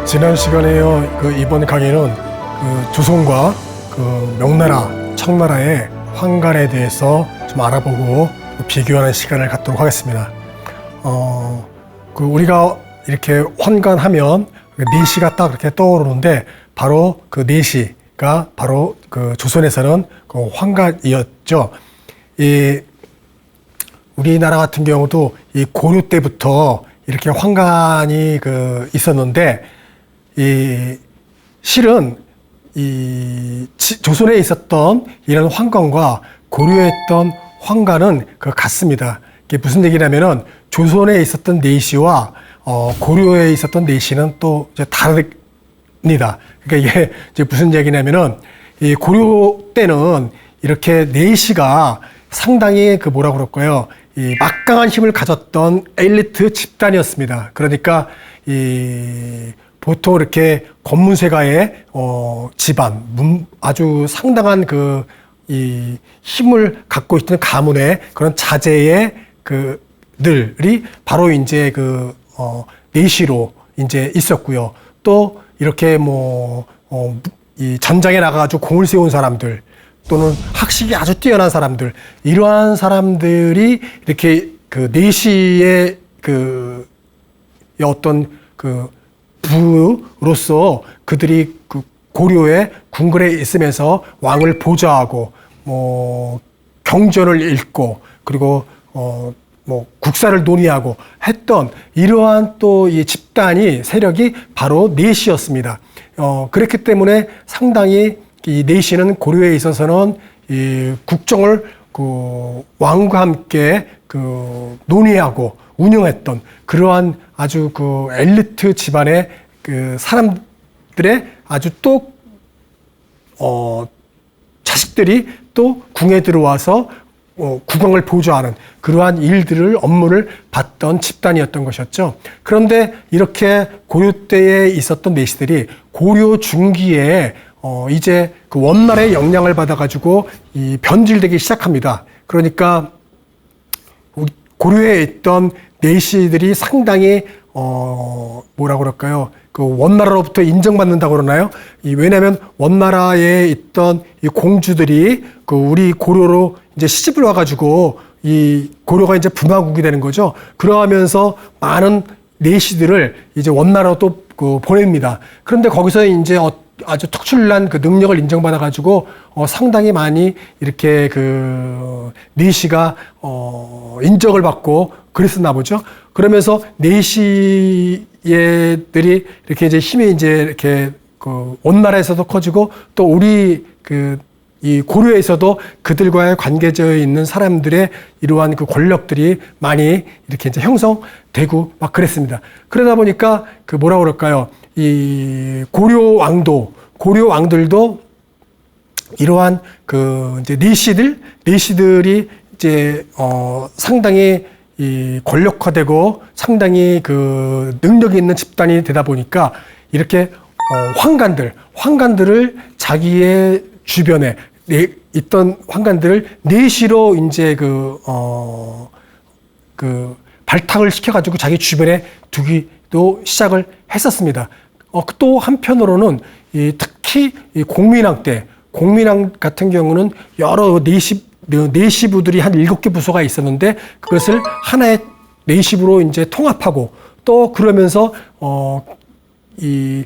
지난 시간에요. 이번 강의는 조선과 명나라, 청나라의 환관에 대해서 좀 알아보고 비교하는 시간을 갖도록 하겠습니다. 우리가 이렇게 환관하면 내시가 딱 이렇게 떠오르는데 바로 그 내시가 바로 조선에서는 환관이었죠. 우리나라 같은 경우도 이 고려 때부터 이렇게 환관이 있었는데 실은 조선에 있었던 이런 환관과 고려에 있던 환관은 같습니다. 이게 무슨 얘기냐면은 조선에 있었던 내시와 고려에 있었던 내시는 또 이제 다릅니다. 그러니까 이게 이제 무슨 얘기냐면은 이 고려 때는 이렇게 내시가 상당히 뭐라 그럴까요? 이 막강한 힘을 가졌던 엘리트 집단이었습니다. 그러니까 보통 이렇게 검문세가의 집안, 아주 상당한 이 힘을 갖고 있던 가문의 그런 자제의 들이 바로 이제 내시로 이제 있었고요. 또 이렇게 이 전장에 나가가지고 공을 세운 사람들 또는 학식이 아주 뛰어난 사람들, 이러한 사람들이 이렇게 내시의 어떤 부로서 그들이 고려의 궁궐에 있으면서 왕을 보좌하고 경전을 읽고 그리고 국사를 논의하고 했던 이러한 또 이 집단이 세력이 바로 내시였습니다. 그렇기 때문에 상당히 이 내시는 고려에 있어서는 이 국정을 왕과 함께 논의하고 운영했던 그러한 아주 엘리트 집안의 사람들의 아주 또 자식들이 또 궁에 들어와서 국왕을 보좌하는 그러한 업무를 받던 집단이었던 것이었죠. 그런데 이렇게 고려 때에 있었던 내시들이 고려 중기에 이제 원나라의 영향을 받아가지고 변질되기 시작합니다. 그러니까 고려에 있던 내시들이 상당히 뭐라 그럴까요? 원나라로부터 인정받는다고 그러나요? 왜냐하면 원나라에 있던 이 공주들이 우리 고려로 이제 시집을 와가지고 이 고려가 이제 분화국이 되는 거죠. 그러하면서 많은 내시들을 이제 원나라로 또 보냅니다. 그런데 거기서 이제 아주 특출난 능력을 인정받아가지고 상당히 많이 이렇게 내시가 인정을 받고 그랬었나 보죠. 그러면서 내시들이 이렇게 이제 힘이 이제 이렇게 원나라에서도 커지고 또 우리 이 고려에서도 그들과의 관계되어 있는 사람들의 이러한 권력들이 많이 이렇게 이제 형성되고 막 그랬습니다. 그러다 보니까 뭐라 그럴까요? 이 고려 왕들도 이러한 이제 내시들이 이제 상당히 권력화되고 상당히 능력이 있는 집단이 되다 보니까 이렇게 환관들을 자기의 주변에 있던 환관들을 내시로 이제 발탁을 시켜가지고 자기 주변에 두기도 시작을 했었습니다. 또 한편으로는 특히 공민왕 같은 경우는 여러 내시부들이 한 7개 부서가 있었는데 그것을 하나의 내시부로 이제 통합하고 또 그러면서 이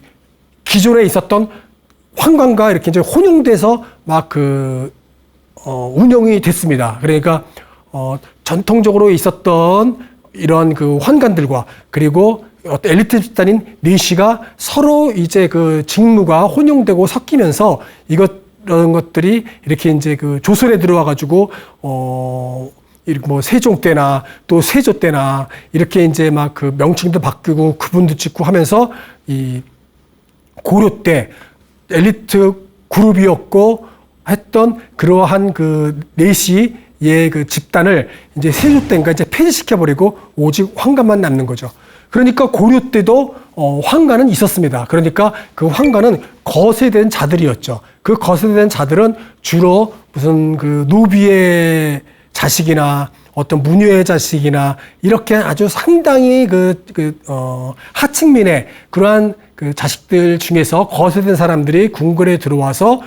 기존에 있었던 환관과 이렇게 이제 혼용돼서 막 운영이 됐습니다. 그러니까 전통적으로 있었던 이런 환관들과 그리고 엘리트 집단인 내시가 서로 이제 직무가 혼용되고 섞이면서 이런 것들이 이렇게 이제 조선에 들어와 가지고 세종 때나 또 세조 때나 이렇게 이제 막 명칭도 바뀌고 구분도 짓고 하면서 이 고려 때 엘리트 그룹이었고 했던 그러한 내시의 집단을 이제 세조 때인가 이제 폐지시켜버리고 오직 환관만 남는 거죠. 그러니까 고려 때도 환관은 있었습니다. 그러니까 환관은 거세된 자들이었죠. 거세된 자들은 주로 무슨 노비의 자식이나 어떤 무녀의 자식이나 이렇게 아주 상당히 하층민의 그러한 그 자식들 중에서 거세된 사람들이 궁궐에 들어와서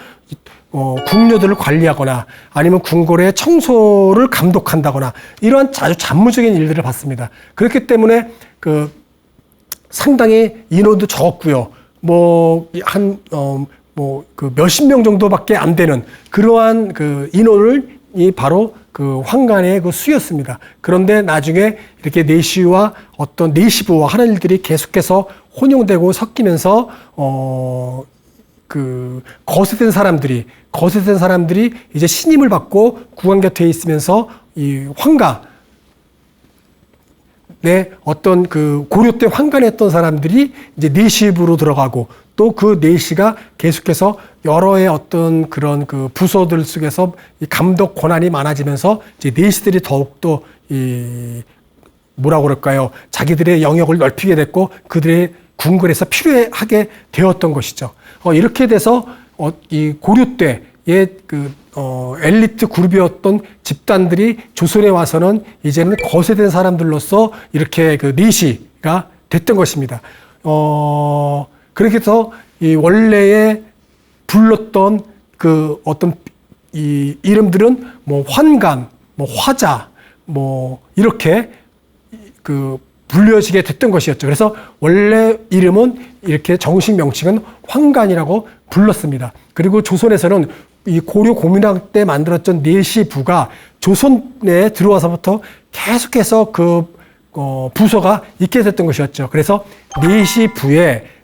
궁녀들을 관리하거나 아니면 궁궐의 청소를 감독한다거나 이러한 아주 잡무적인 일들을 봤습니다. 그렇기 때문에 그 상당히 인원도 적었고요. 그 몇십 명 정도밖에 안 되는 그러한 그 인원을 바로 그 황간의 그 수였습니다. 그런데 나중에 이렇게 내시와 어떤 내시부와 하는 일들이 계속해서 혼용되고 섞이면서 그 거세된 사람들이 이제 신임을 받고 국왕 곁에 있으면서 이 황가 어떤 그 고려 때 황간했던 사람들이 이제 내시부로 들어가고 또 그 내시가 계속해서 여러의 어떤 그런 그 부서들 속에서 이 감독 권한이 많아지면서 이제 내시들이 더욱더 뭐라고 그럴까요? 자기들의 영역을 넓히게 됐고 그들의 궁궐에서 필요하게 되었던 것이죠. 이렇게 돼서 이 고려 때의 엘리트 그룹이었던 집단들이 조선에 와서는 이제는 거세된 사람들로서 이렇게 그 내시가 됐던 것입니다. 그렇게 해서 이 원래에 불렀던 그 어떤 이 이름들은 뭐 환관, 뭐 화자, 뭐 이렇게 그 불려지게 됐던 것이었죠. 그래서 원래 이름은 이렇게 정식 명칭은 황간이라고 불렀습니다. 그리고 조선에서는 이 고려 고민왕 때 만들었던 내시부가 조선에 들어와서부터 계속해서 그 부서가 있게 됐던 것이었죠. 그래서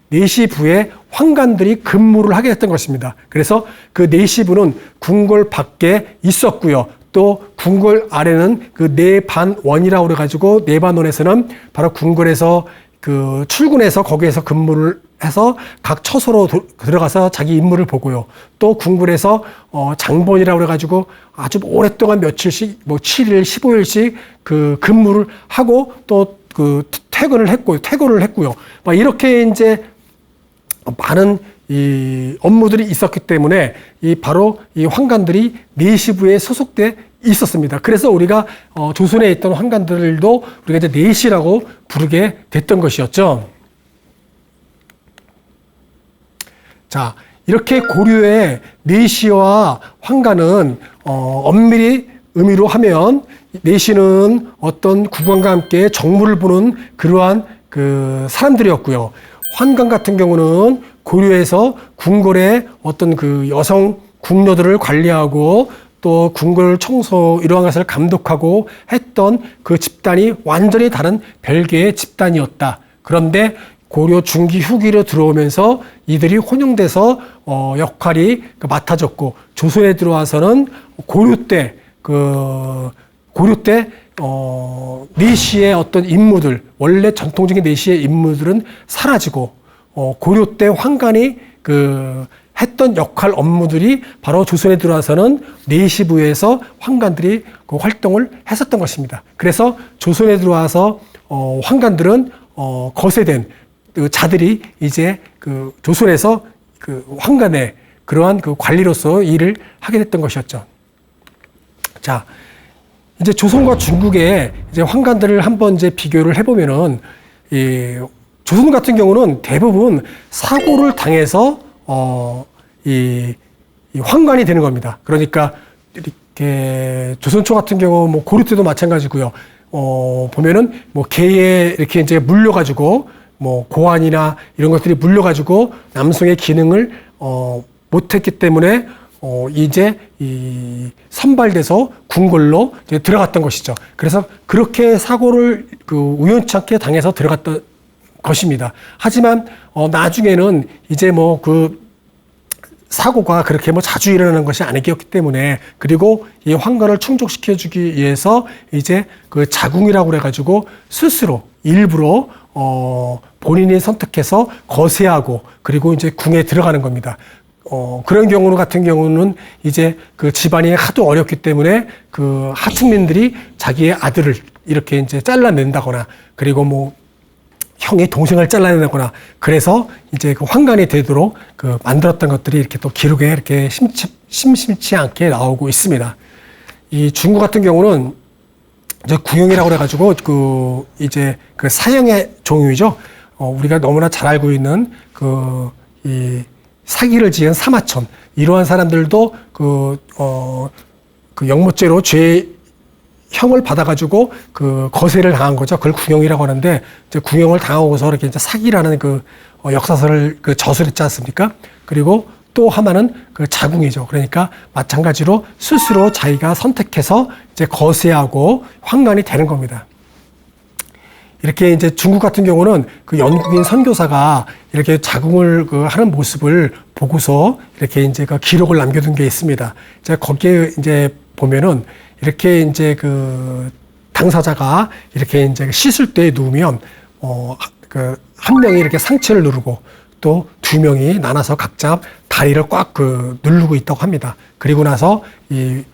내시부에 황간들이 근무를 하게 됐던 것입니다. 그래서 그 내시부는 궁궐 밖에 있었고요. 또 궁궐 아래는 그 내반원이라고 그래가지고 내반원에서는 바로 궁궐에서 그 출근해서 거기에서 근무를 해서 각 처소로 들어가서 자기 임무를 보고요. 또 궁궐에서 장본이라고 그래가지고 아주 오랫동안 며칠씩 뭐 7일, 15일씩 그 근무를 하고 또 그 퇴근을 했고요. 막 이렇게 이제 많은 이 업무들이 있었기 때문에 바로 이 황간들이 내시부에 소속돼 있었습니다. 그래서 우리가 조선에 있던 황간들도 우리가 이제 내시라고 부르게 됐던 것이었죠. 자, 이렇게 고려의 내시와 황간은 엄밀히 의미로 하면 내시는 어떤 국왕과 함께 정무를 보는 그러한 그 사람들이었고요. 환관 같은 경우는 고려에서 궁궐의 어떤 그 여성 궁녀들을 관리하고 또 궁궐 청소 이러한 것을 감독하고 했던 그 집단이 완전히 다른 별개의 집단이었다. 그런데 고려 중기 후기로 들어오면서 이들이 혼용돼서 역할이 맡아졌고 조선에 들어와서는 고려 때 내시의 어떤 임무들, 원래 전통적인 내시의 임무들은 사라지고 고려 때 황간이 했던 역할 업무들이 바로 조선에 들어와서는 내시부에서 황간들이 그 활동을 했었던 것입니다. 그래서 조선에 들어와서 황간들은 거세된 그 자들이 이제 그 조선에서 그 황간의 그러한 그 관리로서 일을 하게 됐던 것이었죠. 자, 이제 조선과 중국의 이제 황간들을 한번 이제 비교를 해보면은 조선 같은 경우는 대부분 사고를 당해서 이 황간이 되는 겁니다. 그러니까 이렇게 조선초 같은 경우 뭐 고려 때도 마찬가지고요. 보면은 뭐 개에 이렇게 이제 물려가지고 뭐 고환이나 이런 것들이 물려가지고 남성의 기능을 못했기 때문에 이제 선발돼서 궁궐로 이제 들어갔던 것이죠. 그래서 그렇게 사고를 우연찮게 당해서 들어갔던 것입니다. 하지만 나중에는 이제 뭐 사고가 그렇게 뭐 자주 일어나는 것이 아니었기 때문에 그리고 이 황간을 충족시켜주기 위해서 이제 그 자궁이라고 그래가지고 스스로 일부러 본인이 선택해서 거세하고 그리고 이제 궁에 들어가는 겁니다. 그런 경우 같은 경우는 이제 그 집안이 하도 어렵기 때문에 그 하층민들이 자기의 아들을 이렇게 이제 잘라낸다거나 그리고 뭐 형의 동생을 잘라내거나 그래서 이제 그 황간이 되도록 만들었던 것들이 이렇게 또 기록에 이렇게 심심치 않게 나오고 있습니다. 이 중국 같은 경우는 이제 구형이라고 그래가지고 이제 그 사형의 종류죠. 우리가 너무나 잘 알고 있는 이 사기를 지은 사마천, 이러한 사람들도 그 영모죄로 형을 받아가지고 거세를 당한 거죠. 그걸 궁형이라고 하는데, 이제 궁형을 당하고서 이렇게 이제 사기라는 역사서를 저술했지 않습니까? 그리고 또 하나는 자궁이죠. 그러니까 마찬가지로 스스로 자기가 선택해서 이제 거세하고 환관이 되는 겁니다. 이렇게 이제 중국 같은 경우는 영국인 선교사가 이렇게 자궁을 하는 모습을 보고서 이렇게 이제 기록을 남겨둔 게 있습니다. 이제 거기에 이제 보면은 이렇게 이제 당사자가 이렇게 이제 씻을 때 누우면 한 명이 이렇게 상체를 누르고 또 두 명이 나눠서 각자 다리를 꽉 누르고 있다고 합니다. 그리고 나서 이제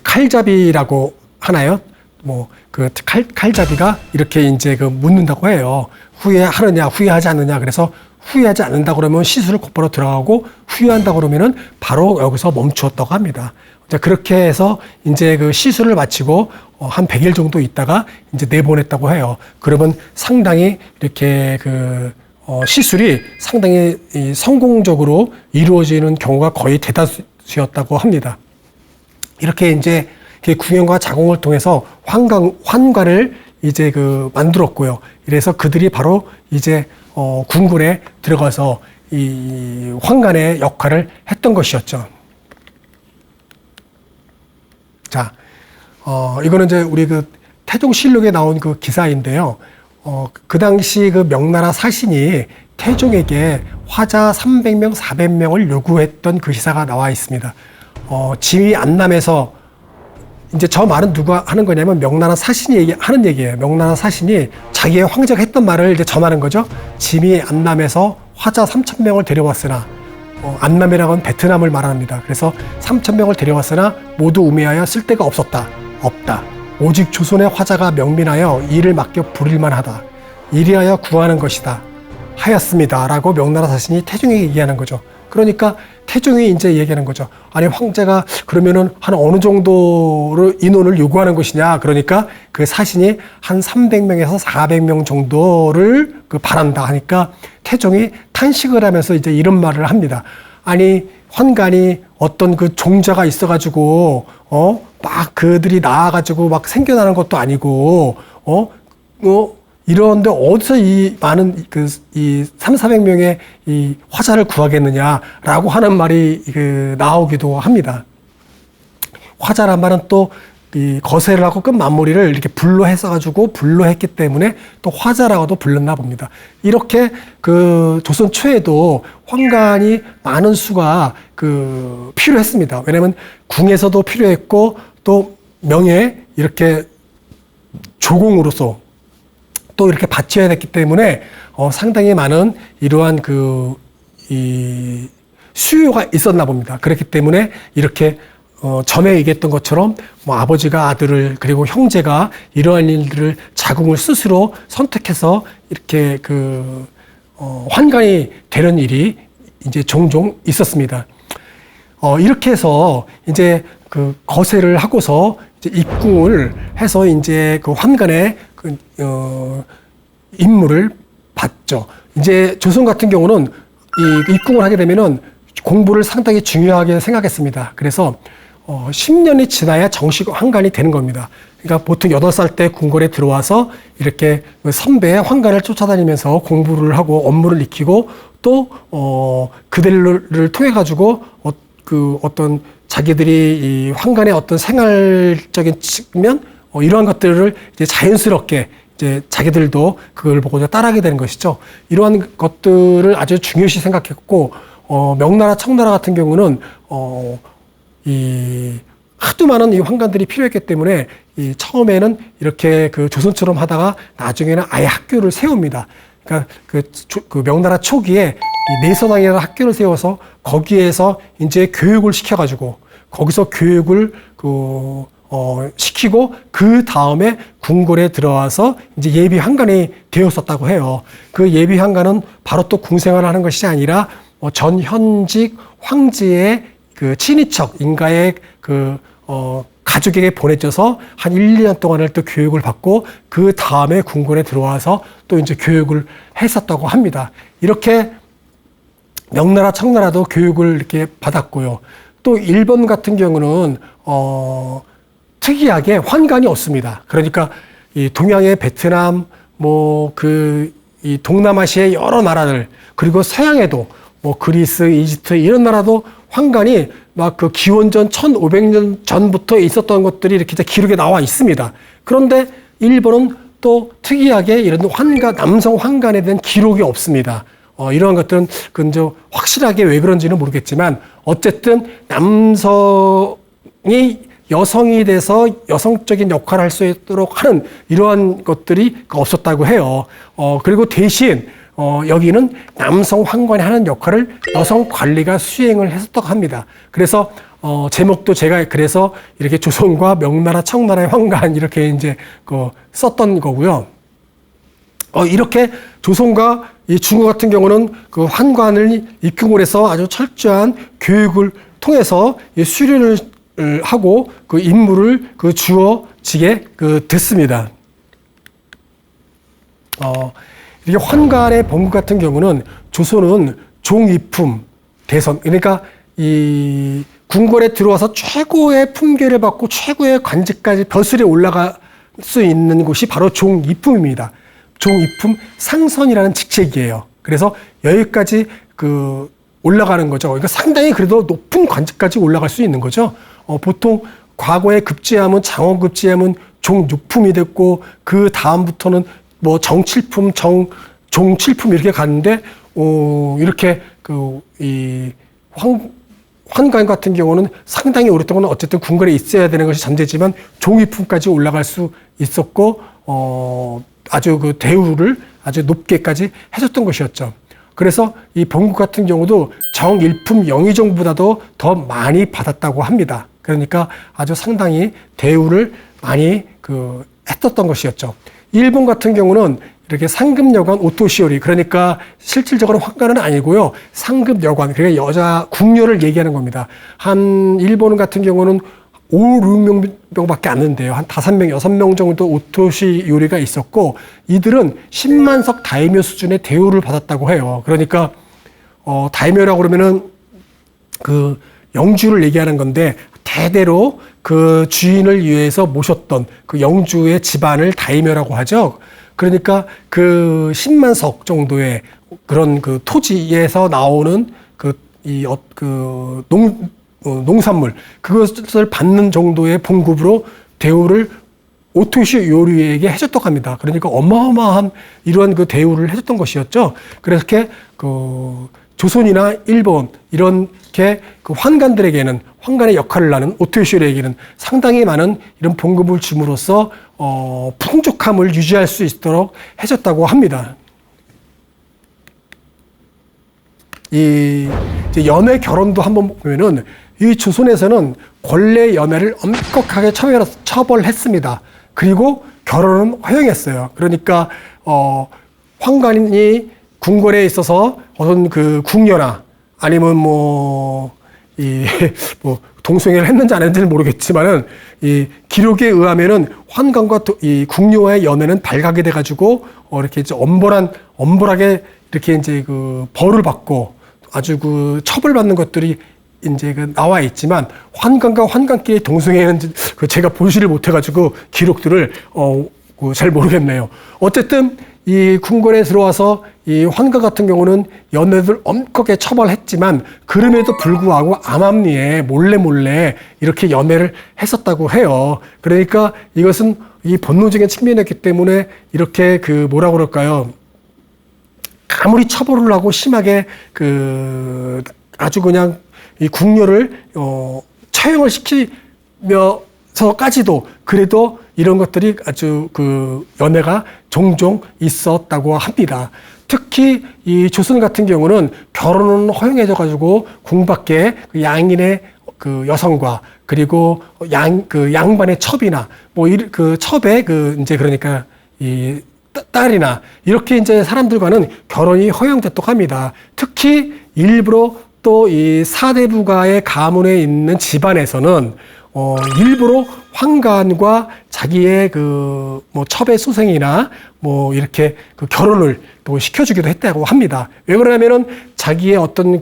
칼잡이라고 하나요? 칼잡이가 이렇게 이제 묻는다고 해요. 후회하느냐, 후회하지 않느냐. 그래서 후회하지 않는다 그러면 시술을 곧바로 들어가고, 후회한다 그러면은 바로 여기서 멈추었다고 합니다. 그렇게 해서 이제 시술을 마치고 한 100일 정도 있다가 이제 내보냈다고 해요. 그러면 상당히 이렇게 시술이 상당히 성공적으로 이루어지는 경우가 거의 대다수였다고 합니다. 이렇게 이제 궁형과 자궁을 통해서 환관을 이제 만들었고요. 이래서 그들이 바로 이제 궁궐에 들어가서 이 환관의 역할을 했던 것이었죠. 자, 이거는 이제 우리 태종실록에 나온 기사인데요. 그 당시 명나라 사신이 태종에게 화자 300명, 400명을 요구했던 그 기사가 나와 있습니다. 지위 안남에서 이제 저 말은 누가 하는 거냐면 명나라 사신이 하는 얘기예요. 명나라 사신이 자기의 황제가 했던 말을 이제 점하는 거죠. 지미 안남에서 화자 3,000명을 데려왔으나, 안남이라고 하면 베트남을 말합니다. 그래서 3,000명을 데려왔으나 모두 우매하여 쓸데가 없었다. 없다. 오직 조선의 화자가 명민하여 일을 맡겨 부릴만 하다. 이리하여 구하는 것이다. 하였습니다. 라고 명나라 사신이 태종에게 얘기하는 거죠. 그러니까 태종이 이제 얘기하는 거죠. 아니, 황제가 그러면은 한 어느 정도로 인원을 요구하는 것이냐. 그러니까 그 사신이 한 300명에서 400명 정도를 바란다 하니까 태종이 탄식을 하면서 이제 이런 말을 합니다. 아니, 환관이 어떤 종자가 있어가지고, 막 그들이 나와가지고 막 생겨나는 것도 아니고, 이런데 어디서 이 많은 이 300~400명의 이 화자를 구하겠느냐라고 하는 말이 나오기도 합니다. 화자란 말은 또 이 거세를 하고 끝 마무리를 이렇게 불로 했어가지고 불로 했기 때문에 또 화자라고도 불렀나 봅니다. 이렇게 조선 초에도 환관이 많은 수가 필요했습니다. 왜냐하면 궁에서도 필요했고 또 명예 이렇게 조공으로서 또 이렇게 바쳐야 됐기 때문에 상당히 많은 이러한 이 수요가 있었나 봅니다. 그렇기 때문에 이렇게 전에 얘기했던 것처럼 아버지가 아들을, 그리고 형제가 이러한 일들을 자궁을 스스로 선택해서 이렇게 환관이 되는 일이 이제 종종 있었습니다. 이렇게 해서 이제 거세를 하고서 이제 입궁을 해서 이제 환관의 임무를 받죠. 이제 조선 같은 경우는 이 입궁을 하게 되면은 공부를 상당히 중요하게 생각했습니다. 그래서 10년이 지나야 정식 환관이 되는 겁니다. 그러니까 보통 8살 때 궁궐에 들어와서 이렇게 선배의 환관을 쫓아다니면서 공부를 하고 업무를 익히고 또 그들을 통해 가지고 어떤 자기들이 이 환관의 어떤 생활적인 측면 이러한 것들을 이제 자연스럽게 이제 자기들도 그걸 보고 따라하게 되는 것이죠. 이러한 것들을 아주 중요시 생각했고, 명나라, 청나라 같은 경우는 이 하도 많은 이 환관들이 필요했기 때문에 이 처음에는 이렇게 조선처럼 하다가 나중에는 아예 학교를 세웁니다. 그러니까 명나라 초기에 이 내선왕이라는 학교를 세워서 거기에서 이제 교육을 시켜가지고 거기서 교육을 시키고 그 다음에 궁궐에 들어와서 이제 예비 환관이 되었었다고 해요. 그 예비 환관은 바로 또 궁생활을 하는 것이 아니라 전 현직 황제의 친인척 인가의 가족에게 보내줘서 한 1, 2년 동안을 또 교육을 받고 그 다음에 궁궐에 들어와서 또 이제 교육을 했었다고 합니다. 이렇게 명나라, 청나라도 교육을 이렇게 받았고요. 또 일본 같은 경우는 특이하게 환관이 없습니다. 그러니까 이 동양의 베트남, 이 동남아시아의 여러 나라들, 그리고 서양에도 그리스, 이집트 이런 나라도 환관이 막 그 기원전 1500년 전부터 있었던 것들이 이렇게 기록에 나와 있습니다. 그런데 일본은 또 특이하게 이런 남성 환관에 대한 기록이 없습니다. 이러한 것들은 확실하게 왜 그런지는 모르겠지만 어쨌든 남성이 여성이 돼서 여성적인 역할을 할 수 있도록 하는 이러한 것들이 없었다고 해요. 그리고 대신 여기는 남성 황관이 하는 역할을 여성 관리가 수행을 했었다고 합니다. 그래서 제목도 제가 그래서 이렇게 조선과 명나라, 청나라의 황관 이렇게 이제 썼던 거고요. 이렇게 조선과 이 중국 같은 경우는 그 환관을 입궁을 해서 아주 철저한 교육을 통해서 수련을 하고 그 임무를 주어지게 됐습니다. 이게 환관의 번국 같은 경우는 조선은 종이품 대선, 그러니까 이 궁궐에 들어와서 최고의 품계를 받고 최고의 관직까지 벼슬에 올라갈 수 있는 곳이 바로 종이품입니다. 종이품 상선이라는 직책이에요. 그래서 여기까지 올라가는 거죠. 그러니까 상당히 그래도 높은 관직까지 올라갈 수 있는 거죠. 보통 과거에 급제하면 장원급제하면 종육품이 됐고 그 다음부터는 정칠품, 종칠품 이렇게 갔는데 이렇게 이 환관 같은 경우는 상당히 오랫동안 어쨌든 궁궐에 있어야 되는 것이 전제지만 종이품까지 올라갈 수 있었고 아주 그 대우를 아주 높게까지 해줬던 것이었죠. 그래서 이 번국 같은 경우도 정일품 영의정보다도 더 많이 받았다고 합니다. 그러니까 아주 상당히 대우를 많이 했었던 것이었죠. 일본 같은 경우는 이렇게 상급여관 오토시오리, 그러니까 실질적으로 환관은 아니고요. 상급여관, 그러니까 여자 궁녀를 얘기하는 겁니다. 일본 같은 경우는 5, 6명밖에 안 되는데요. 한 5명, 6명 정도 오토시요리가 있었고 이들은 10만석 다이묘 수준의 대우를 받았다고 해요. 그러니까 다이묘라고 그러면은 그 영주를 얘기하는 건데 대대로 그 주인을 위해서 모셨던 그 영주의 집안을 다이묘라고 하죠. 그러니까 그 10만석 정도의 그런 그 토지에서 나오는 농산물, 그것을 받는 정도의 봉급으로 대우를 오토시 요리에게 해줬다고 합니다. 그러니까 어마어마한 이러한 그 대우를 해줬던 것이었죠. 그래서 이렇게 조선이나 일본 이렇게 환관들에게는 환관의 역할을 하는 오토시요리에게는 상당히 많은 이런 봉급을 줌으로써 풍족함을 유지할 수 있도록 해줬다고 합니다. 이 연애 결혼도 한번 보면은 이 조선에서는 권례 연애를 엄격하게 처벌했습니다. 그리고 결혼은 허용했어요. 그러니까 황관이 궁궐에 있어서 어떤 그 궁녀나 아니면 동성애를 했는지 안 했는지는 모르겠지만은 이 기록에 의하면은 환관과 이 궁녀와의 연애는 발각이 돼가지고 이렇게 이제 엄벌하게 이렇게 이제 그 벌을 받고 아주 그 처벌받는 것들이 이제 나와 있지만 환관과 환관끼리 동성애는 제가 보지를 못해가지고 기록들을 잘 모르겠네요. 어쨌든 이 궁궐에 들어와서 이 환관 같은 경우는 연애를 엄격하게 처벌했지만 그럼에도 불구하고 암암리에 몰래 이렇게 연애를 했었다고 해요. 그러니까 이것은 이 본능적인 측면이었기 때문에 이렇게 뭐라고 그럴까요? 아무리 처벌을 하고 심하게 아주 그냥 이 궁녀를 처형을 시키면서까지도 그래도 이런 것들이 아주 연애가 종종 있었다고 합니다. 특히 이 조선 같은 경우는 결혼은 허용해져 가지고 궁 밖에 양인의 여성과 그리고 양반의 첩이나 첩의 이제 그러니까 이 딸이나 이렇게 이제 사람들과는 결혼이 허용됐다고 합니다. 특히 일부러 또 이 사대부가의 가문에 있는 집안에서는 일부러 황간과 자기의 뭐 첩의 수생이나 뭐 이렇게 그 결혼을 또 시켜주기도 했다고 합니다. 왜 그러냐면은 자기의 어떤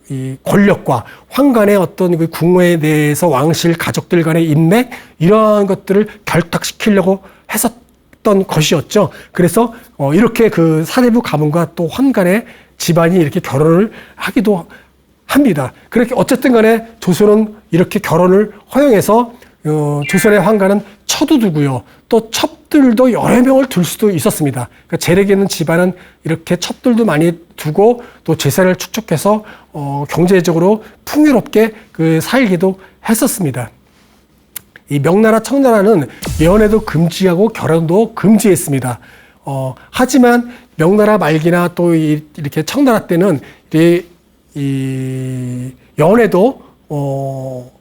이 권력과 황간의 어떤 그 궁에 대해서 왕실 가족들 간의 인맥 이러한 것들을 결탁시키려고 했었던 것이었죠. 그래서 이렇게 그 사대부 가문과 또 황간의 집안이 이렇게 결혼을 하기도 합니다. 그렇게 어쨌든 간에 조선은 이렇게 결혼을 허용해서 조선의 황가는 첩도 두고요. 또 첩들도 여러 명을 둘 수도 있었습니다. 그러니까 재력이 있는 집안은 이렇게 첩들도 많이 두고 또 재산을 축적해서 경제적으로 풍요롭게 살기도 했었습니다. 이 명나라 청나라는 연애도 금지하고 결혼도 금지했습니다. 하지만 명나라 말기나 또 이렇게 청나라 때는 이 연애도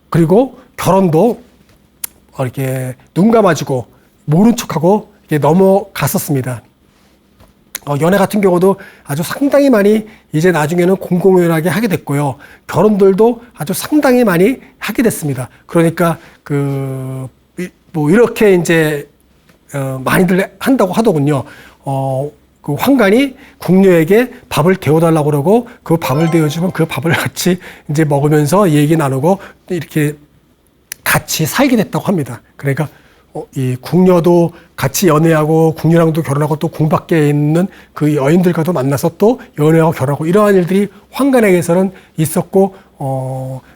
그리고 결혼도 이렇게 눈 감아주고 모른 척하고 이렇게 넘어갔었습니다. 연애 같은 경우도 아주 상당히 많이 이제 나중에는 공공연하게 하게 됐고요. 결혼들도 아주 상당히 많이 하게 됐습니다. 그러니까 뭐 이렇게 이제 많이들 한다고 하더군요. 그 황간이 궁녀에게 밥을 데워달라고 그러고 그 밥을 데워주면 그 밥을 같이 이제 먹으면서 얘기 나누고 이렇게 같이 살게 됐다고 합니다. 그러니까 이 궁녀도 같이 연애하고 궁녀랑도 결혼하고 또 궁 밖에 있는 그 여인들과도 만나서 또 연애하고 결혼하고 이러한 일들이 황간에게서는 있었고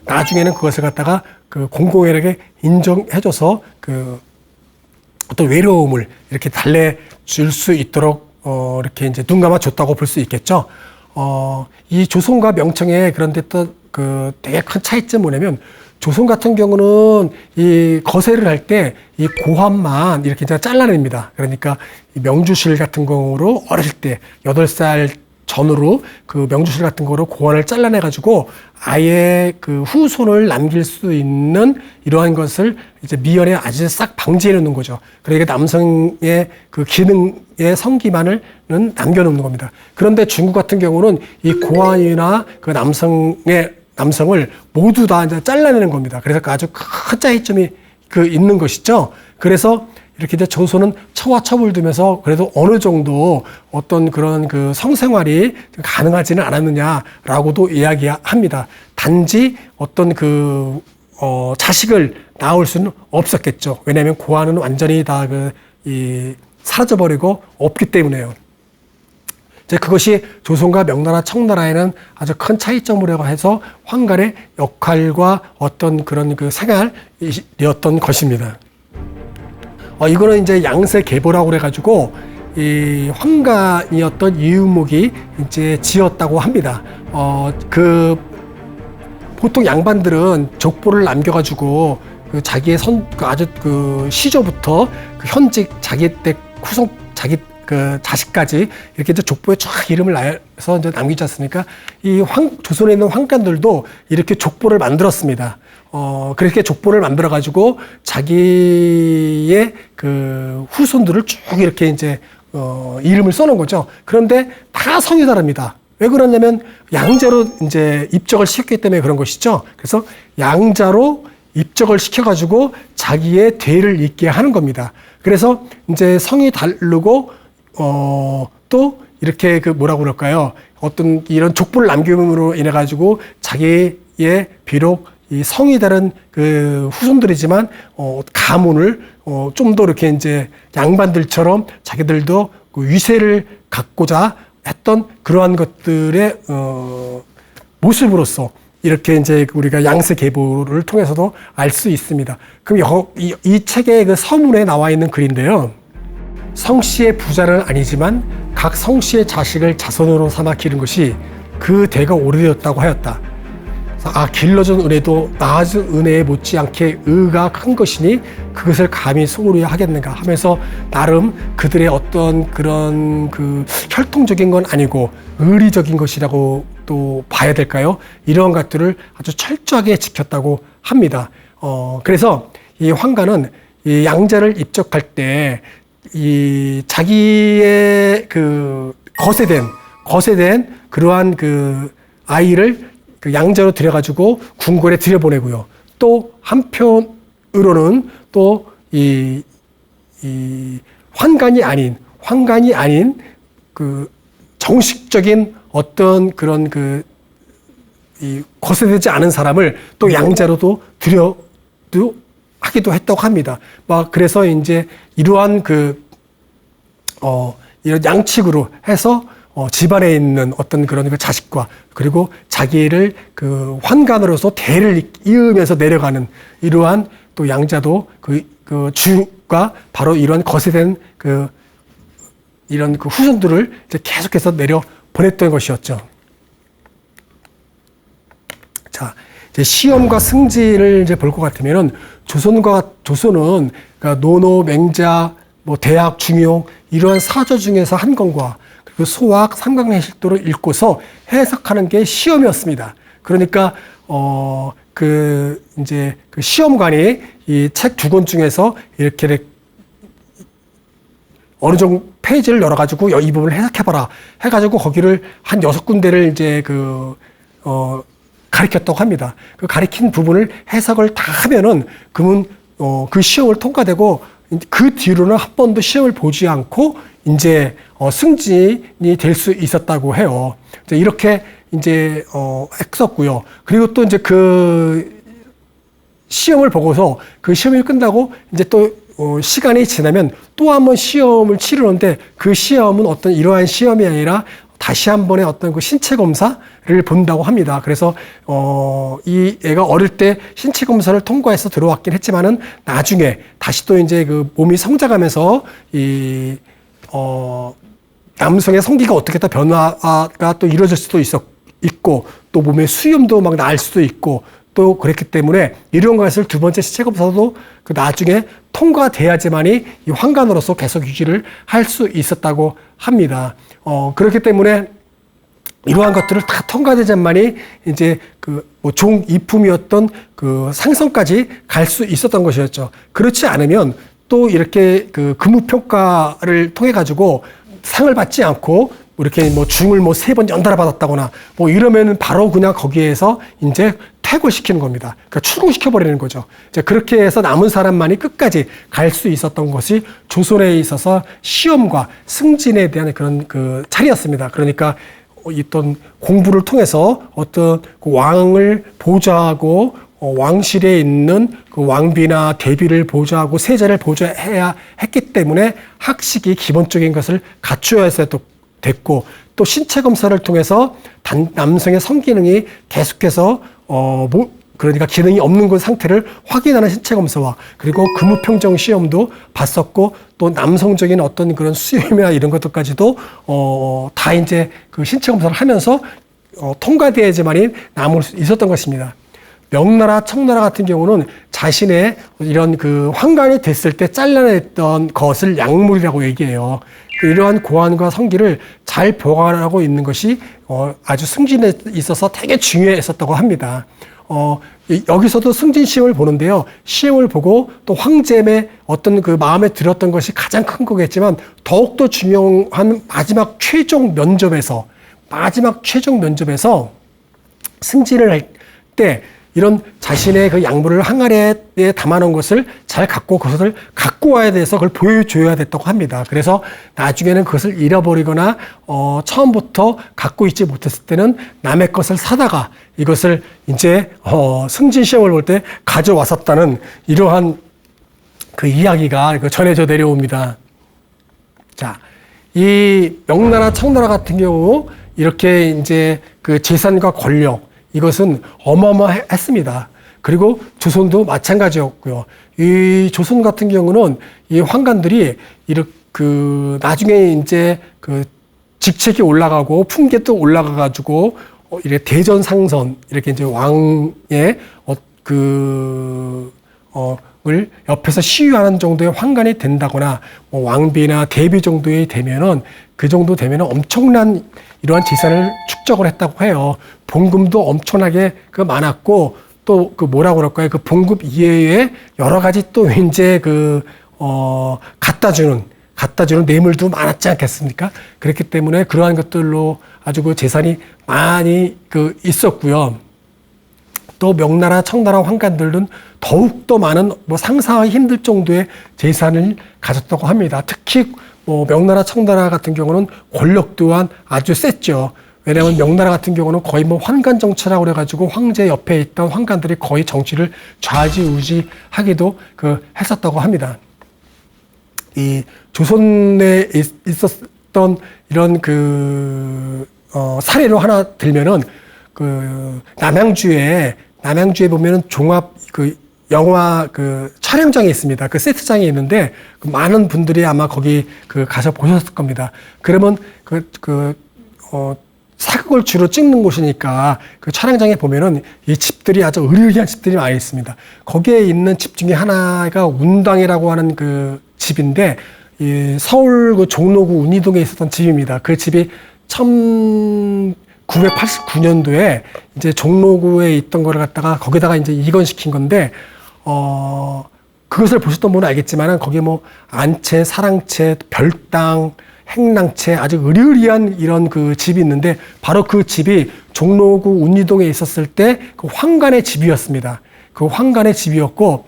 나중에는 그것을 갖다가 그 공공연하게 인정해줘서 그 어떤 외로움을 이렇게 달래줄 수 있도록 이렇게 이제 눈 감아 줬다고 볼 수 있겠죠. 이 조선과 명청의 그런데 또 그 되게 큰 차이점은 뭐냐면 조선 같은 경우는 이 거세를 할 때 이 고환만 이렇게 이제 잘라냅니다. 그러니까 이 명주실 같은 경우로 어릴 때 8살 전후로 그 명주실 같은 거로 고환을 잘라내가지고 아예 그 후손을 남길 수 있는 이러한 것을 이제 미연에 아주 싹 방지해 놓는 거죠. 그러니까 남성의 그 기능의 성기만을 남겨놓는 겁니다. 그런데 중국 같은 경우는 이 고환이나 그 남성을 모두 다 이제 잘라내는 겁니다. 그래서 아주 큰 차이점이 있는 것이죠. 그래서 이렇게 이제 조선은 처와 첩을 두면서 그래도 어느 정도 어떤 그런 그 성생활이 가능하지는 않았느냐라고도 이야기합니다. 단지 어떤 자식을 낳을 수는 없었겠죠. 왜냐하면 고아는 완전히 다 사라져버리고 없기 때문에요. 이제 그것이 조선과 명나라, 청나라에는 아주 큰 차이점이라고 해서 황간의 역할과 어떤 그런 생활이었던 것입니다. 이거는 이제 양세계보라고 그래가지고 이 황간이었던 이유목이 이제 지었다고 합니다. 보통 양반들은 족보를 남겨가지고 자기의 아주 시조부터 현직 자기 때 후손 자기 자식까지 이렇게 이제 족보에 쫙 이름을 나서 이제 남기지 않습니까? 이 조선에 있는 황간들도 이렇게 족보를 만들었습니다. 그렇게 족보를 만들어가지고 자기의 후손들을 쭉 이렇게 이제, 이름을 써놓은 거죠. 그런데 다 성이 다릅니다. 왜 그러냐면 양자로 이제 입적을 시켰기 때문에 그런 것이죠. 그래서 양자로 입적을 시켜가지고 자기의 대를 잇게 하는 겁니다. 그래서 이제 성이 다르고, 또 이렇게 뭐라고 그럴까요? 어떤 이런 족보를 남김으로 인해가지고 자기의 비록 이 성이 다른 후손들이지만 가문을 좀 더 이렇게 이제 양반들처럼 자기들도 위세를 갖고자 했던 그러한 것들의 모습으로서 이렇게 이제 우리가 양세계보를 통해서도 알 수 있습니다. 그럼 이 책의 서문에 나와 있는 글인데요. 성씨의 부자는 아니지만 각 성씨의 자식을 자손으로 삼아 기른 것이 그 대가 오래되었다고 하였다. 길러준 은혜도 낳아준 은혜에 못지않게 의가 큰 것이니 그것을 감히 소홀히 하겠는가 하면서 나름 그들의 어떤 그런 혈통적인 건 아니고 의리적인 것이라고 또 봐야 될까요? 이런 것들을 아주 철저하게 지켰다고 합니다. 그래서 이 황간은 이 양자를 입적할 때 이 자기의 거세된 그러한 아이를 양자로 들여가지고 궁궐에 들여보내고요. 또 한편 한편으로는 또 이 환관이 아닌 그 정식적인 어떤 그런 이 거세되지 않은 사람을 또 양자로도 하기도 했다고 합니다. 막 그래서 이제 이러한 이런 양측으로 해서 집안에 있는 어떤 그런 그 자식과 그리고 자기를 그 환관으로서 대를 이으면서 내려가는 이러한 또 양자도 그 주가 바로 이러한 거세된 이런 그 후손들을 이제 계속해서 내려 보냈던 것이었죠. 자, 이제 시험과 승진을 이제 볼 것 같으면은 조선은 그러니까 노노, 맹자, 뭐 대학, 중용 이러한 사조 중에서 한 권과 그리고 소학, 삼강해식도를 읽고서 해석하는 게 시험이었습니다. 그러니까 이제 그 시험관이 이 책 두 권 중에서 이렇게 어느 정도 페이지를 열어가지고 이 부분을 해석해봐라 해가지고 거기를 한 6군데를 이제 가리켰다고 합니다. 그 가리킨 부분을 해석을 다 하면은 그러면 그 시험을 통과되고 그 뒤로는 한 번도 시험을 보지 않고 이제 승진이 될 수 있었다고 해요. 이렇게 이제 했었고요. 그리고 또 이제 그 시험을 보고서 그 시험이 끝나고 이제 또 시간이 지나면 또 한 번 시험을 치르는데 그 시험은 어떤 이러한 시험이 아니라 다시 한 번의 어떤 그 신체 검사를 본다고 합니다. 그래서 이 애가 어릴 때 신체 검사를 통과해서 들어왔긴 했지만은 나중에 다시 또 이제 그 몸이 성장하면서 이 남성의 성기가 어떻게 또 변화가 또 이루어질 수도 있고 또 몸의 수염도 막 날 수도 있고 또 그랬기 때문에 이런 것을 두 번째 신체 검사도 그 나중에 통과돼야지만이 이 환관으로서 계속 유지를 할 수 있었다고 합니다. 그렇기 때문에 이러한 것들을 다 통과되자만이 이제 종 이품이었던 그 상성까지 갈 수 있었던 것이었죠. 그렇지 않으면 또 이렇게 그 근무평가를 통해 가지고 상을 받지 않고 이렇게 중을 3번 연달아 받았다거나 이러면은 바로 그냥 거기에서 이제 퇴고시키는 겁니다. 그러니까 출궁시켜버리는 거죠. 이제 그렇게 해서 남은 사람만이 끝까지 갈 수 있었던 것이 조선에 있어서 시험과 승진에 대한 그런 차리였습니다. 그러니까 어떤 공부를 통해서 어떤 그 왕을 보좌하고 왕실에 있는 그 왕비나 대비를 보좌하고 세자를 보좌해야 했기 때문에 학식이 기본적인 것을 갖추어야 됐고 또 신체 검사를 통해서 남성의 성기능이 계속해서 그러니까 기능이 없는 그 상태를 확인하는 신체 검사와 그리고 근무평정 시험도 봤었고 또 남성적인 어떤 그런 수염이나 이런 것들까지도 다 이제 그 신체 검사를 하면서 통과돼야지만이 남을 수 있었던 것입니다. 명나라, 청나라 같은 경우는 자신의 이런 그 환관이 됐을 때 잘라냈던 것을 약물이라고 얘기해요. 이러한 고환과 성기를 잘 보관하고 있는 것이 아주 승진에 있어서 되게 중요했었다고 합니다. 여기서도 승진 시험을 보는데요. 시험을 보고 또 황제의 어떤 그 마음에 들었던 것이 가장 큰 거겠지만 더욱더 중요한 마지막 최종 면접에서 승진을 할 때 이런 자신의 그 약물을 항아리에 담아놓은 것을 잘 그것을 갖고 와야 돼서 그걸 보여줘야 됐다고 합니다. 그래서 나중에는 그것을 잃어버리거나, 처음부터 갖고 있지 못했을 때는 남의 것을 사다가 이것을 이제, 승진 시험을 볼 때 가져왔었다는 이러한 그 이야기가 전해져 내려옵니다. 자, 이 명나라, 청나라 같은 경우 이렇게 이제 그 재산과 권력, 이것은 어마어마했습니다. 그리고 조선도 마찬가지였고요. 이 조선 같은 경우는 이 황관들이 이렇게 나중에 이제 직책이 올라가고 품계도 올라가가지고 이렇게 대전상선 이렇게 이제 왕의 을 옆에서 시위하는 정도의 황관이 된다거나 왕비나 대비 정도에 되면은 그 정도 되면은 엄청난 이러한 재산을 축적을 했다고 해요. 봉급도 엄청나게 많았고 또 뭐라고 그럴까요? 그 봉급 이외에 여러 가지 또 이제 갖다 주는 뇌물도 많았지 않겠습니까? 그렇기 때문에 그러한 것들로 아주 그 재산이 많이 있었고요. 또 명나라, 청나라 황관들은 더욱더 많은 뭐 상상하기 힘들 정도의 재산을 가졌다고 합니다. 특히 뭐 명나라, 청나라 같은 경우는 권력 또한 아주 셌죠. 왜냐하면 명나라 같은 경우는 거의 뭐 환관 정치라고 그래가지고 황제 옆에 있던 환관들이 거의 정치를 좌지우지하기도 했었다고 합니다. 이 조선에 있었던 이런 사례로 하나 들면은 남양주에 보면은 종합 영화 촬영장이 있습니다. 세트장이 있는데 많은 분들이 아마 거기 가서 보셨을 겁니다. 그러면 사극을 주로 찍는 곳이니까 촬영장에 보면은 이 집들이 아주 으리으리한 집들이 많이 있습니다. 거기에 있는 집 중에 하나가 운당이라고 하는 집인데, 이 서울 종로구 운이동에 있었던 집입니다. 그 집이 1989년도에 이제 종로구에 있던 거를 갖다가 거기다가 이제 이건시킨 건데, 그것을 보셨던 분은 알겠지만은 거기에 뭐 안채, 사랑채, 별당, 행랑채 아주 으리으리한 이런 집이 있는데, 바로 그 집이 종로구 운이동에 있었을 때 황관의 집이었습니다. 그 황관의 집이었고,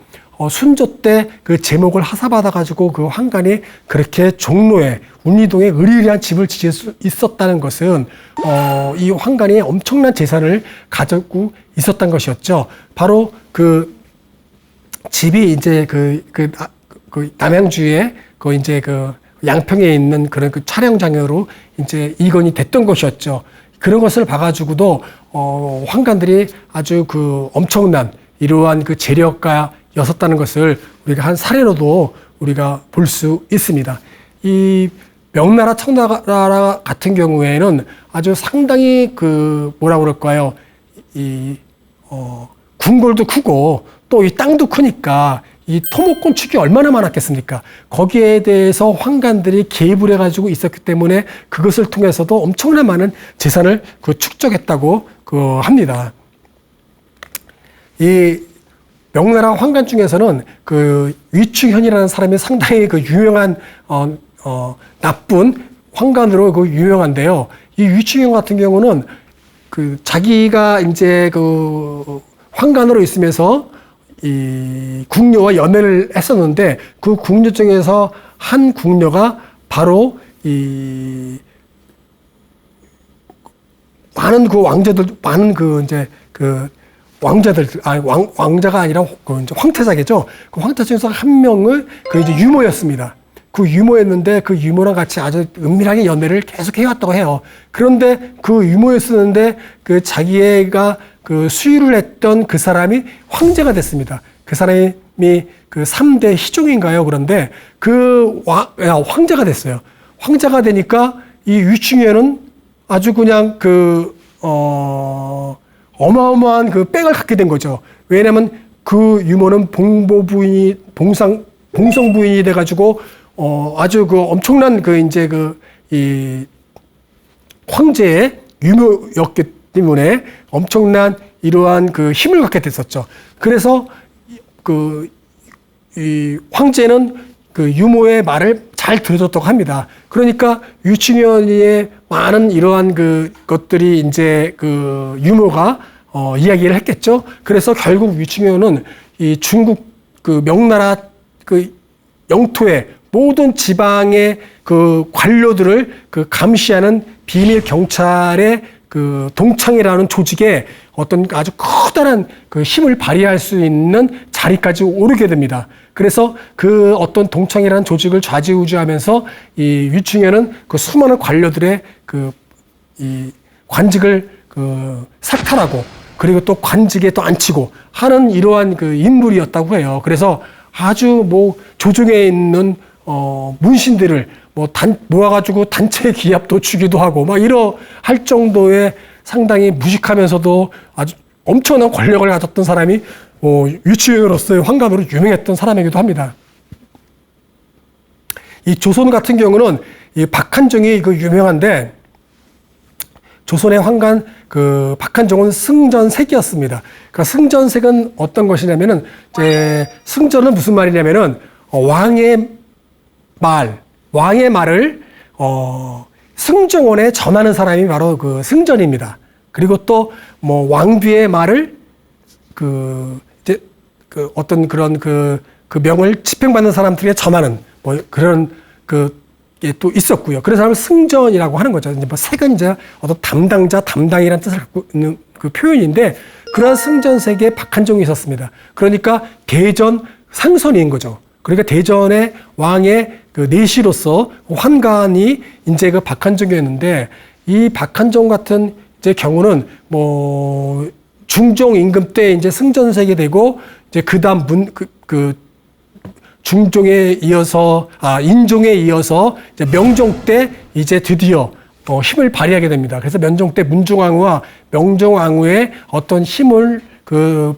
순조 때 제목을 하사받아가지고 황관이 그렇게 종로에, 운이동에 으리으리한 집을 지을 수 있었다는 것은, 이 황관이 엄청난 재산을 가지고 있었던 것이었죠. 바로 집이 이제 남양주에 이제 양평에 있는 그런 촬영장으로 이제 이건이 됐던 것이었죠. 그런 것을 봐가지고도, 황관들이 아주 엄청난 이러한 재력가였었다는 것을 우리가 한 사례로도 우리가 볼 수 있습니다. 이 명나라, 청나라 같은 경우에는 아주 상당히 뭐라 그럴까요? 궁궐도 크고 또 이 땅도 크니까 이 토목권 축이 얼마나 많았겠습니까? 거기에 대해서 황관들이 개입을 해가지고 있었기 때문에 그것을 통해서도 엄청난 많은 재산을 축적했다고 합니다. 이 명나라 황관 중에서는 위충현이라는 사람이 상당히 유명한 나쁜 황관으로 유명한데요. 이 위충현 같은 경우는 자기가 이제 황관으로 있으면서 이 궁녀와 연애를 했었는데, 그 궁녀 중에서 한 궁녀가 바로 이 많은 왕자들, 왕자가 아니라 이제 황태자겠죠. 그 황태자 중에서 한 명을 이제 유모였습니다. 유모였는데 유모랑 같이 아주 은밀하게 연애를 계속 해왔다고 해요. 그런데 유모였었는데 자기가 수유를 했던 그 사람이 황제가 됐습니다. 그 사람이 3대 희종인가요? 그런데 황제가 됐어요. 황제가 되니까 이 위충현은 아주 그냥 어마어마한 백을 갖게 된 거죠. 왜냐면 유모는 봉성 부인이 돼가지고 아주 엄청난 이 황제의 유모였기 때문에 엄청난 이러한 힘을 갖게 됐었죠. 그래서 이 황제는 유모의 말을 잘 들어줬다고 합니다. 그러니까 위충현의 많은 이러한 것들이 이제 유모가 이야기를 했겠죠. 그래서 결국 위충현은 이 중국 명나라 영토의 모든 지방의 관료들을 감시하는 비밀 경찰의 동창이라는 조직에 어떤 아주 커다란 힘을 발휘할 수 있는 자리까지 오르게 됩니다. 그래서 어떤 동창이라는 조직을 좌지우지하면서 이 위충현은 수많은 관료들의 이 관직을 삭탈하고, 그리고 또 관직에 또 앉히고 하는 이러한 인물이었다고 해요. 그래서 아주 조정에 있는 문신들을 모아가지고 단체 기합도 주기도 하고 할 정도의 상당히 무식하면서도 아주 엄청난 권력을 가졌던 사람이 위충현으로서의 황관으로 유명했던 사람이기도 합니다. 이 조선 같은 경우는 이 박한종이 유명한데, 조선의 황관 박한종은 승전색이었습니다. 그러니까 승전색은 어떤 것이냐면은, 승전은 무슨 말이냐면은 왕의 말을 승정원에 전하는 사람이 바로 승전입니다. 그리고 또 왕비의 말을 이제 그 어떤 그런 그 명을 집행받는 사람들에게 전하는 뭐 그런 게 또 있었고요. 그래서 사람을 승전이라고 하는 거죠. 이제 뭐 색은 이제 어떤 담당자, 담당이라는 뜻을 갖고 있는 그 표현인데 그러한 승전색에 박한종이 있었습니다. 그러니까 대전 상선인 거죠. 그러니까 대전의 왕의 그 내시로서 환관이 이제 그 박한종이었는데 이 박한종 같은 이제 경우는 뭐 중종 임금 때 이제 승전색이 되고 이제 그다음 중종에 이어서 인종에 이어서 이제 명종 때 이제 드디어 힘을 발휘하게 됩니다. 그래서 명종 때 문중왕후와 명종왕후의 어떤 힘을 그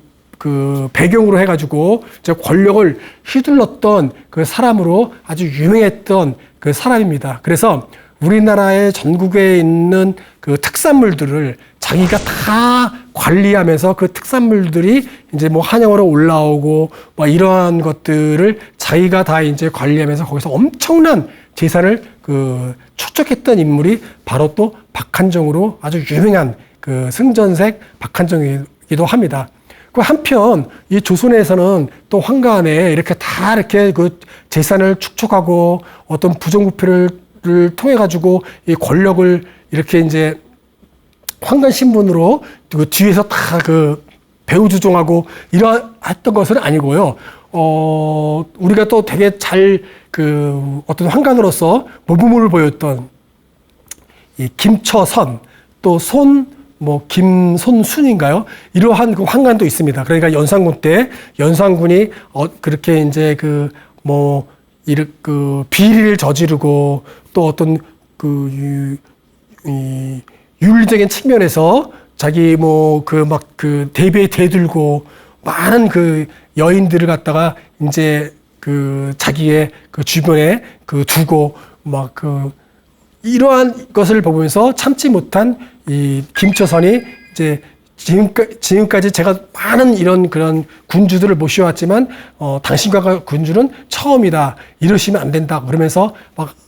배경으로 해가지고 이제 권력을 휘둘렀던 그 사람으로 아주 유명했던 그 사람입니다. 그래서 우리나라의 전국에 있는 그 특산물들을 자기가 다 관리하면서 그 특산물들이 이제 뭐 한양으로 올라오고 뭐 이러한 것들을 자기가 다 이제 관리하면서 거기서 엄청난 재산을 축적했던 인물이 바로 또 박한종으로 아주 유명한 그 승전색 박한종이기도 합니다. 그 한편 이 조선에서는 또 환관에 이렇게 다 이렇게 그 재산을 축적하고 어떤 부정부패를 통해 가지고 이 권력을 이렇게 이제 환관 신분으로 그 뒤에서 다 그 배후조종하고 이러했던 것은 아니고요. 우리가 또 되게 잘 어떤 환관으로서 모범을 보였던 이 김처선 또 김손순인가요? 이러한 그 환관도 있습니다. 그러니까 연산군 때 연산군이 그렇게 이제 비리를 저지르고 또 어떤 윤리적인 측면에서 자기 대비에 대들고 많은 그 여인들을 갖다가 이제 자기의 주변에 두고 이러한 것을 보면서 참지 못한 이 김처선이 이제 지금까지 제가 많은 이런 그런 군주들을 모셔왔지만 당신과 군주는 처음이다. 이러시면 안 된다. 그러면서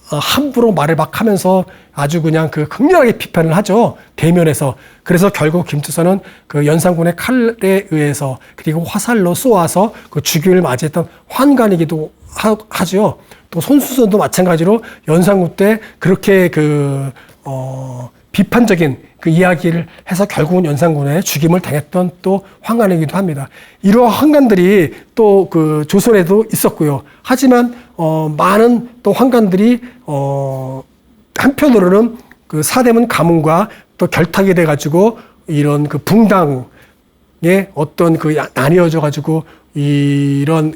함부로 말을 하면서 아주 그냥 극렬하게 비판을 하죠. 대면에서. 그래서 결국 김처선은 연산군의 칼에 의해서 그리고 화살로 쏘아서 죽임을 맞이했던 환관이기도 하죠. 또 손수선도 마찬가지로 연산군 때 그렇게 비판적인 이야기를 해서 결국은 연산군의 죽임을 당했던 또 환관이기도 합니다. 이러한 환관들이 또 조선에도 있었고요. 하지만 많은 또 환관들이 한편으로는 사대문 가문과 또 결탁이 돼가지고 이런 붕당에 어떤 나뉘어져 가지고 이런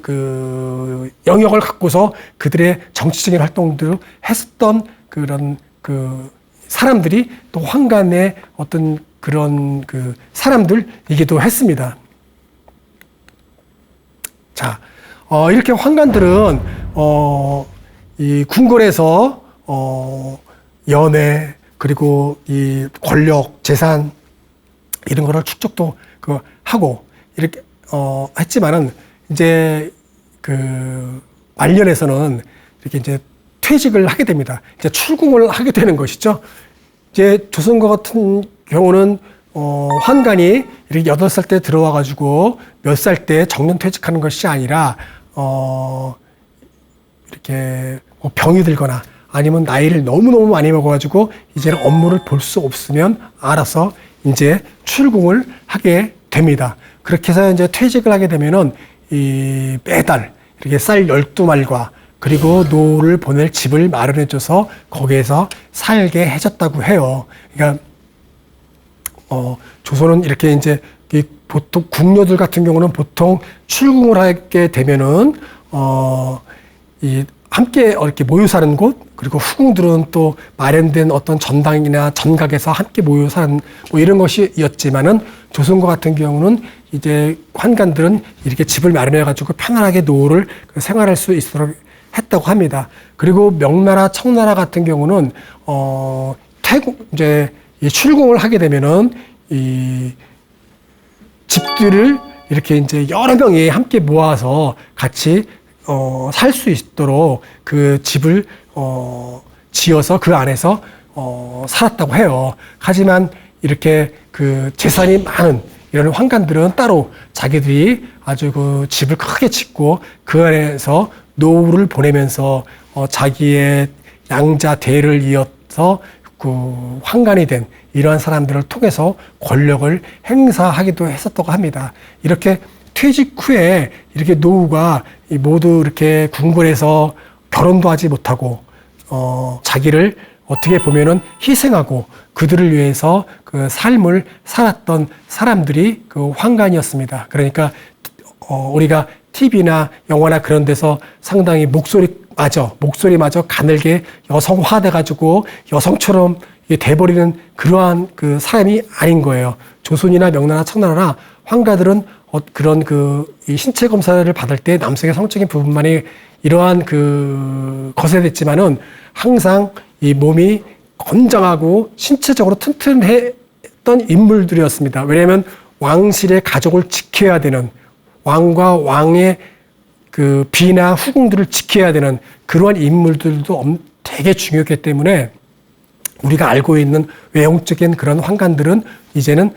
영역을 갖고서 그들의 정치적인 활동들을 했었던 그런 사람들이 또 환관의 어떤 그런 사람들이기도 했습니다. 자, 이렇게 환관들은 이 궁궐에서 연애 그리고 이 권력, 재산 이런 거를 축적도 하고 이렇게 했지만은 이제 말년에서는 이렇게 이제 퇴직을 하게 됩니다. 이제 출궁을 하게 되는 것이죠. 이제 조선과 같은 경우는 환관이 이렇게 8살 때 들어와 가지고 몇 살 때 정년 퇴직하는 것이 아니라 이렇게 병이 들거나 아니면 나이를 너무너무 많이 먹어가지고 이제는 업무를 볼 수 없으면 알아서 이제 출궁을 하게 됩니다. 그렇게 해서 이제 퇴직을 하게 되면은 매달 이렇게 쌀 12말과 그리고 노를 보낼 집을 마련해줘서 거기에서 살게 해줬다고 해요. 그러니까 조선은 이렇게 이제 보통 궁녀들 같은 경우는 보통 출궁을 하게 되면은 함께 이렇게 모여 사는 곳 그리고 후궁들은 또 마련된 어떤 전당이나 전각에서 함께 모여 사는 뭐 이런 것이었지만은 조선과 같은 경우는 이제 환관들은 이렇게 집을 마련해 가지고 편안하게 노후를 생활할 수 있도록 했다고 합니다. 그리고 명나라, 청나라 같은 경우는 이제 출궁을 하게 되면은 이 집들을 이렇게 이제 여러 명이 함께 모아서 같이 살 수 있도록 그 집을 지어서 그 안에서 살았다고 해요. 하지만 이렇게 재산이 많은 이런 환관들은 따로 자기들이 아주 그 집을 크게 짓고 그 안에서 노후를 보내면서 자기의 양자 대를 이어서 그 환관이 된 이러한 사람들을 통해서 권력을 행사하기도 했었다고 합니다. 이렇게 퇴직 후에 이렇게 노후가 모두 이렇게 궁궐에서 결혼도 하지 못하고 자기를 어떻게 보면은 희생하고 그들을 위해서 그 삶을 살았던 사람들이 그 환관이었습니다. 그러니까 우리가 TV나 영화나 그런 데서 상당히 목소리마저 가늘게 여성화돼 가지고 여성처럼 돼버리는 그러한 그 사람이 아닌 거예요. 조선이나 명나라, 청나라나 환가들은 그런 이 신체 검사를 받을 때 남성의 성적인 부분만이 이러한 그 것에 됐지만은 항상 이 몸이 건장하고 신체적으로 튼튼했던 인물들이었습니다. 왜냐하면 왕실의 가족을 지켜야 되는, 왕과 왕의 그 비나 후궁들을 지켜야 되는 그러한 인물들도 되게 중요했기 때문에 우리가 알고 있는 외형적인 그런 환관들은 이제는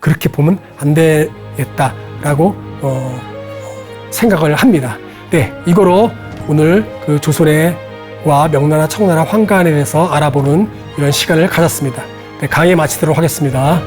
그렇게 보면 안 되겠다라고 생각을 합니다. 네, 이거로 오늘 그 조선의와 명나라, 청나라 환관에 대해서 알아보는 이런 시간을 가졌습니다. 네, 강의 마치도록 하겠습니다.